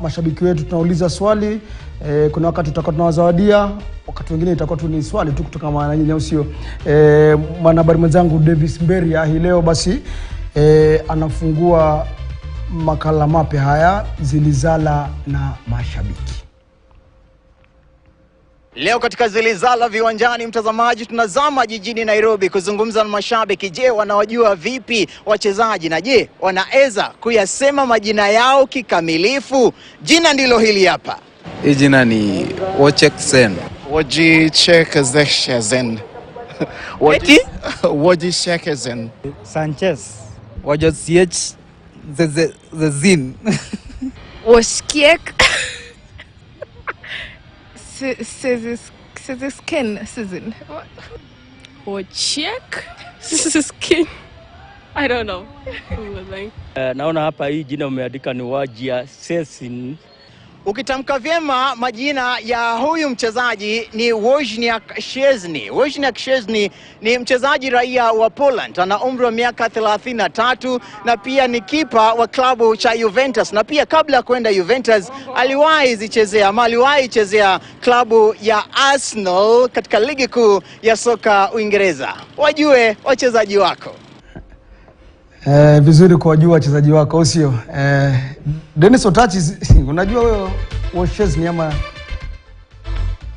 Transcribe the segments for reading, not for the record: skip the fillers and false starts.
Mashabiki wetu tunauliza swali, kuna wakati tutakuwa tunawazawadia, wakati wengine itakuwa tu ni swali tu kutoka maana nyinyi au sio. Mwanahabari mwenzangu Davis Mberia hii leo basi anafungua makala mapya haya, Zilizala na mashabiki. Leo katika Zilizala viwanjani, mtazamaji, tunazama jijini Nairobi kuzungumza na mashabiki. Je, wanawajua vipi wachezaji, na je wanaweza kuyasema majina yao kikamilifu? Jina ndilo hili hapa. Hii jina ni Wojciech. Wojciech. Wojciech. Sanchez. Wojciech Zin. Wojciech. Skin. I don't know. Naona hapa hii jina umeandika ni Wojciech. Ukitamka vyema majina ya huyu mchezaji ni Wojciech Szczesny. Wojciech Szczesny ni mchezaji raia wa Poland, ana umri wa miaka 33 na pia ni kipa wa klabu cha Juventus, na pia kabla ya kwenda Juventus aliwahi chezea klabu ya Arsenal katika ligi kuu ya soka Uingereza. Wajue wachezaji wako. Vizuri kuwajua wachezaji wako, sio? Dennis Otachi, unajua wewe Wojciech ni ama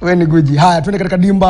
wewe ni guji? Haya, twende katika dimba.